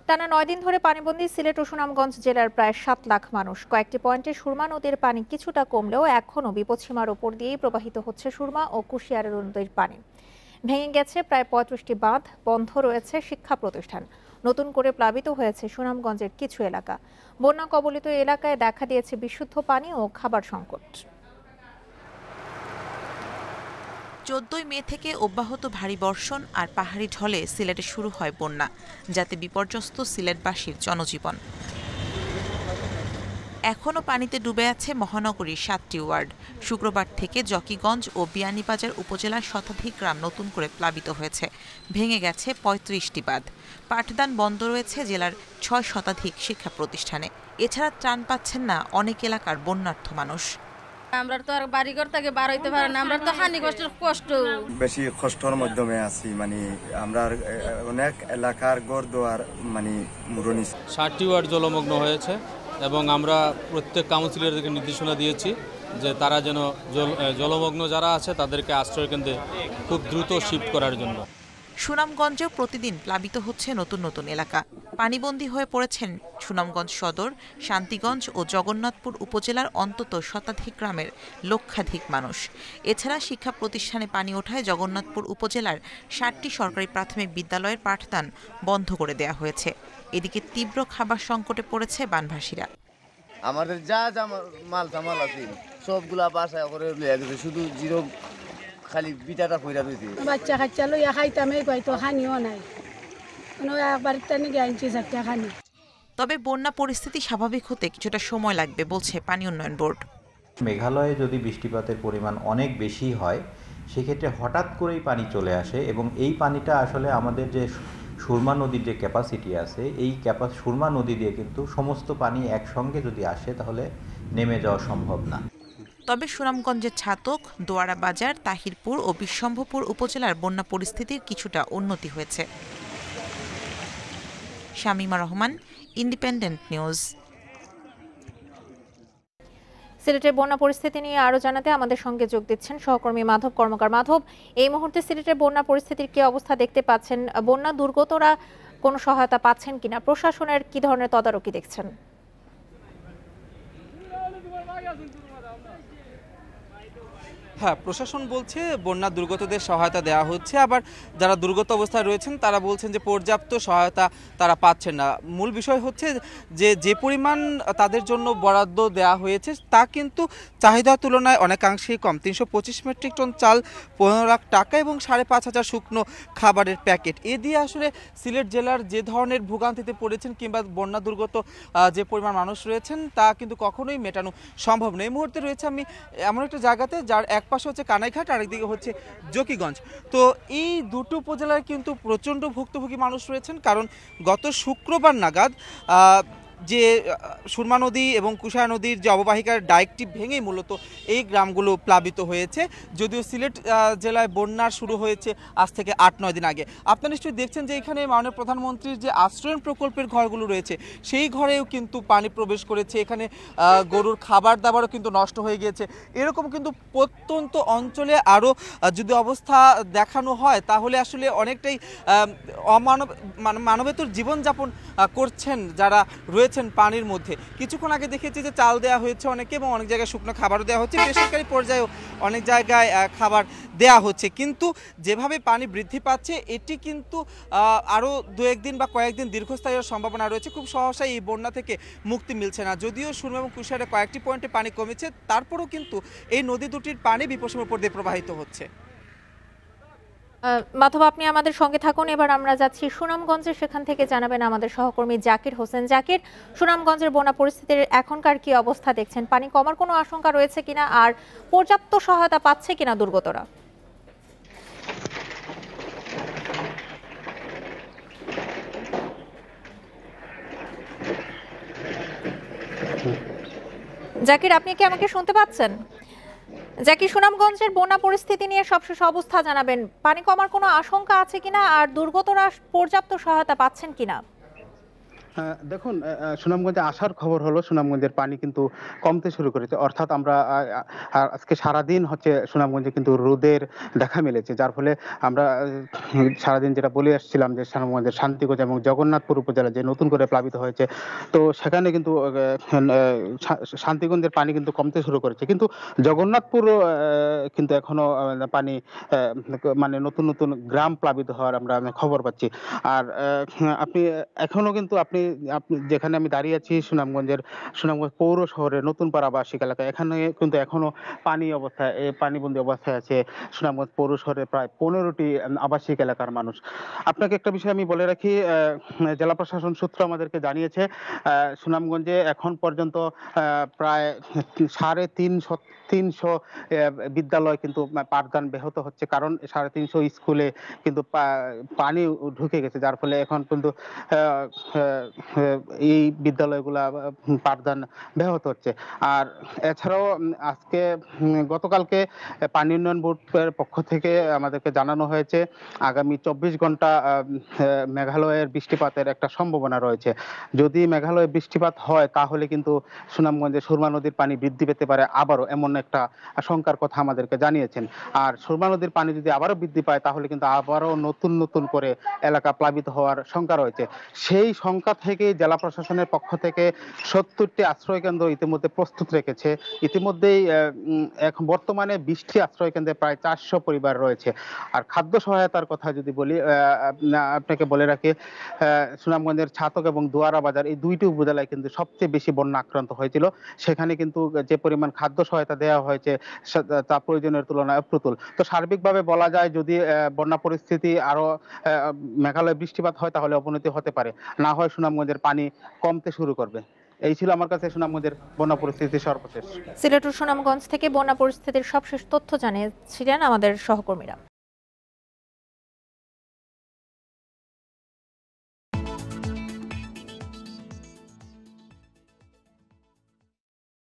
টানা ৯ দিন ধরে পানিবন্দী সিলেট ও সুনামগঞ্জ জেলার প্রায় ৭ লাখ মানুষ। কয়েকটি পয়েন্টে সুরমা নদীর পানি কিছুটা কমলেও এখনও বিপদসীমার ওপর দিয়েই প্রবাহিত হচ্ছে সুরমা ও কুশিয়ারা নদীর পানি। ভেঙে গেছে প্রায় ৩৫টি বাঁধ, বন্ধ রয়েছে শিক্ষা প্রতিষ্ঠান। নতুন করে প্লাবিত হয়েছে সুনামগঞ্জের কিছু এলাকা। বন্যা কবলিত এলাকায় দেখা দিয়েছে বিশুদ্ধ পানি ও খাবার সংকট। ১৪ মে থেকে অব্যাহত ভারী বর্ষণ আর পাহাড়ি ঢলে সিলেটে শুরু হয় বন্যা, যাতে বিপর্যস্ত সিলেটবাসীর জনজীবন। এখনও পানিতে ডুবে আছে মহানগরীর ৭টি ওয়ার্ড। শুক্রবার থেকে জকিগঞ্জ ও বিয়ানীবাজার উপজেলার শতাধিক গ্রাম নতুন করে প্লাবিত হয়েছে। ভেঙে গেছে ৩৫টি বাঁধ। পাঠদান বন্ধ রয়েছে জেলার ৬ শতাধিক শিক্ষা প্রতিষ্ঠানে। এছাড়া ত্রাণ পাচ্ছেন না অনেক এলাকার বন্যার্থ মানুষ। আমরা তো আর বাড়িঘর থেকে বার হইতে পারি না, আমরা তো হানি কষ্ট বেশি কষ্টের মাধ্যমে আছি। মানে আমরা অনেক এলাকার ঘর দোয়ার মানে মুরনি। ৬০টি ওয়ার্ড জলমগ্ন হয়েছে এবং আমরা প্রত্যেক কাউন্সিলরদেরকে নির্দেশনা দিয়েছি যে তারা যেন জলমগ্ন যারা আছে তাদেরকে আশ্রয় কেন্দ্রে খুব দ্রুত শিফট করার জন্য। সুনামগঞ্জেও প্রতিদিন প্লাবিত হচ্ছে নতুন নতুন এলাকা। পানিবন্দী হয়ে পড়েছেন সুনামগঞ্জ সদর, শান্তিগঞ্জ ও জগন্নাথপুর উপজেলার অন্তত শতাধিক গ্রামের লক্ষাধিক মানুষ। এছাড়া শিক্ষা প্রতিষ্ঠানে পানি ওঠায় জগন্নাথপুর উপজেলার ৬০টি সরকারি প্রাথমিক বিদ্যালয়ের পাঠদান বন্ধ করে দেওয়া হয়েছে। এদিকে তীব্র খাবার সংকটে পড়েছে বানভাসীরা। আমাদের যা যা মাল আছে সবগুলা বাসায় করে শুধু জিরো খালি বিটাটা পয়রা রয়েছে। বাচ্চা কাচ্চা লইয়া খাইতাম, এই তো খানিও নাই, একবার আনছি চারটা খানি। তবে বন্যা পরিস্থিতি স্বাভাবিক হতে কিছুটা সময় লাগবে বলছে পানি উন্নয়ন বোর্ড। মেঘালয়ে যদি বৃষ্টিপাতের পরিমাণ অনেক বেশি হয় সেক্ষেত্রে হঠাৎ করেই পানি চলে আসে এবং এই পানিটা আসলে আমাদের যে সুরমা নদীর যে ক্যাপাসিটি আছে এই সুরমা নদী দিয়ে কিন্তু সমস্ত পানি একসঙ্গে যদি আসে তাহলে নেমে যাওয়া সম্ভব না। তবে সুনামগঞ্জের ছাতক, দোয়ারা বাজার, তাহিরপুর ও বিশ্বম্ভরপুর উপজেলার বন্যা পরিস্থিতির কিছুটা উন্নতি হয়েছে। Shamima Rahman, independent news. সিলেটের বন্যা পরিস্থিতি নিয়ে আরো জানাতে আমাদের সঙ্গে যোগ দিচ্ছেন সহকর্মী মাধব কর্মকার। মাধব, এই মুহূর্তে সিলেটের বন্যা পরিস্থিতির কি অবস্থা দেখতে পাচ্ছেন? বন্যা দুর্গতরা কোনো সহায়তা পাচ্ছেন কিনা? প্রশাসনের কি ধরনের তদারকি দেখছেন? হ্যাঁ, প্রশাসন বলছে বন্যা দুর্গতদের সহায়তা দেওয়া হচ্ছে, আবার যারা দুর্গত অবস্থায় রয়েছেন তারা বলছেন যে পর্যাপ্ত সহায়তা তারা পাচ্ছেন না। মূল বিষয় হচ্ছে যে পরিমাণ তাদের জন্য বরাদ্দ দেওয়া হয়েছে তা কিন্তু চাহিদার তুলনায় অনেকাংশেই কম। ৩২৫ মেট্রিক টন চাল, ১৫ লাখ টাকা এবং ৫,৫০০ শুকনো খাবারের প্যাকেট, এ দিয়ে আসলে সিলেট জেলার যে ধরনের ভোগান্তিতে পড়েছেন কিংবা বন্যা দুর্গত যে পরিমাণ মানুষ রয়েছেন তা কিন্তু কখনোই মেটানো সম্ভব নয়। এই মুহূর্তে রয়েছে আমি এমন একটা জায়গাতে যার এক পাশে হচ্ছে কানাইঘাট, আরেকদিকে হচ্ছে জকিগঞ্জ। তো এই দুটো উপজেলায় কিন্তু প্রচণ্ড ভুক্তভোগী মানুষ রয়েছেন, কারণ গত শুক্রবার নাগাদ যে সুরমা নদী এবং কুশিয়ারা নদীর যে অববাহিকার ডাইকটি ভেঙেই মূলত এই গ্রামগুলো প্লাবিত হয়েছে। যদিও সিলেট জেলায় বন্যা শুরু হয়েছে আজ থেকে ৮-৯ দিন আগে। আপনারা নিশ্চয়ই দেখছেন যে এখানে মাননীয় প্রধানমন্ত্রীর যে আশ্রয়ণ প্রকল্পের ঘরগুলো রয়েছে সেই ঘরেও কিন্তু পানি প্রবেশ করেছে। এখানে গরুর খাবার দাবারও কিন্তু নষ্ট হয়ে গিয়েছে। এরকম কিন্তু প্রত্যন্ত অঞ্চলে আরও যদি অবস্থা দেখানো হয় তাহলে আসলে অনেকটাই মানবেতর জীবনযাপন করছেন যারা রয়েছেন পানির মধ্যে। কিছুক্ষণ আগে দেখেছি যে চাল দেওয়া হয়েছে অনেকে এবং অনেক জায়গায় শুকনো খাবারও দেওয়া হচ্ছে, বেসরকারি পর্যায়েও অনেক জায়গায় খাবার দেওয়া হচ্ছে। কিন্তু যেভাবে পানি বৃদ্ধি পাচ্ছে এটি কিন্তু আরও ২-১ দিন বা কয়েকদিন দীর্ঘস্থায়ী সম্ভাবনা রয়েছে। খুব সহসাই এই বন্যা থেকে মুক্তি মিলছে না। যদিও সুরমা এবং কুশিয়ারে কয়েকটি পয়েন্টে পানি কমেছে, তারপরেও কিন্তু এই নদী দুটির পানি বিপদসীমার উপর দিয়ে প্রবাহিত হচ্ছে। মাধব, আপনি আমাদের সঙ্গে থাকুন। এবার আমরা যাচ্ছি সুনামগঞ্জে, সেখান থেকে জানাবেন আমাদের সহকর্মী জাকির হোসেন। জাকির, সুনামগঞ্জের বন্যা পরিস্থিতির এখনকার কি অবস্থা দেখছেন? পানি কমার কোনো আশঙ্কা রয়েছে কিনা, আর পর্যাপ্ত সহায়তা পাচ্ছে কিনা দুর্গতরা? জাকির, আপনি কি আমাকে শুনতে পাচ্ছেন? জাকির, সুনামগঞ্জের বন্যা পরিস্থিতি নিয়ে সবশেষ অবস্থা জানাবেন। পানি কমার কোনো আশঙ্কা আছে কিনা, আর দুর্গতরা পর্যাপ্ত সহায়তা পাচ্ছেন কিনা? দেখুন, সুনামগঞ্জে আসার খবর হলো সুনামগঞ্জের পানি কিন্তু কমতে শুরু করেছে, অর্থাৎ আমরা আজকে সারাদিন হচ্ছে সুনামগঞ্জে কিন্তু রোদের দেখা মিলেছে, যার ফলে আমরা সারাদিন যেটা বলে আসছিলাম যে সুনামগঞ্জের শান্তিগঞ্জ এবং জগন্নাথপুর উপজেলা যে নতুন করে প্লাবিত হয়েছে, তো সেখানে কিন্তু শান্তিগঞ্জের পানি কিন্তু কমতে শুরু করেছে, কিন্তু জগন্নাথপুর কিন্তু এখনো পানি মানে নতুন নতুন গ্রাম প্লাবিত হওয়ার আমরা খবর পাচ্ছি। আর আপনি এখনো কিন্তু আপনি আপনি যেখানে আমি দাঁড়িয়ে আছি সুনামগঞ্জ পৌর শহরের নতুন পাড়া আবাসিক এলাকা, এখানে কিন্তু এখনো পানিবন্দী অবস্থায় আছে সুনামগঞ্জ পৌর শহরের প্রায় 15টি আবাসিক এলাকার মানুষ। আপনাকে একটা বিষয় আমি বলে রাখি, জেলা প্রশাসন সূত্র আমাদেরকে জানিয়েছে সুনামগঞ্জে এখন পর্যন্ত প্রায় 350 বিদ্যালয় কিন্তু পাঠদান ব্যাহত হচ্ছে, কারণ 350 স্কুলে কিন্তু পানি ঢুকে গেছে, যার ফলে এখন কিন্তু এই বিদ্যালয়গুলা পাঠদান ব্যাহত হচ্ছে। আর এছাড়াও গতকালকে পানি উন্নয়ন বোর্ডের পক্ষ থেকে আমাদেরকে জানানো হয়েছে আগামী 24 ঘন্টা মেঘালয়ের বৃষ্টিপাতের একটা সম্ভাবনা রয়েছে। যদি মেঘালয়ে বৃষ্টিপাত হয় তাহলে কিন্তু সুনামগঞ্জে সুরমা নদীর পানি বৃদ্ধি পেতে পারে আবারও, এমন একটা আশঙ্কার কথা আমাদেরকে জানিয়েছেন। আর সুরমা নদীর পানি যদি আবারও বৃদ্ধি পায় তাহলে কিন্তু আবারও নতুন নতুন করে এলাকা প্লাবিত হওয়ার শঙ্কা রয়েছে। সেই শঙ্কা থেকে জেলা প্রশাসনের পক্ষ থেকে 70টি আশ্রয় কেন্দ্র ইতিমধ্যে প্রস্তুত রেখেছে। ইতিমধ্যেই এখন বর্তমানে 20টি আশ্রয় কেন্দ্রে প্রায় 400 পরিবার রয়েছে। আর খাদ্য সহায়তার কথা যদি বলি, আপনাকে বলে রাখি সুনামগঞ্জের ছাতক এবং দোয়ারা বাজার এই দুইটি উপজেলায় কিন্তু সবচেয়ে বেশি বন্যা আক্রান্ত হয়েছিল। সেখানে কিন্তু যে পরিমাণ খাদ্য সহায়তা দেওয়া হয়েছে তা প্রয়োজনের তুলনায় অপ্রতুল। তো সার্বিকভাবে বলা যায় যদি বন্যা পরিস্থিতি আরো মেঘালয়ে বৃষ্টিপাত হয় তাহলে অবনতি হতে পারে, না হয় সুনামগঞ্জের পানি কমতে শুরু করবে। এই ছিল আমার কাছে সুনামগঞ্জের বন্যা পরিস্থিতি সর্বশেষ। সিলেট ও সুনামগঞ্জ থেকে বন্যা পরিস্থিতির সবশেষ তথ্য জানিয়েছিলেন আমাদের সহকর্মীরা।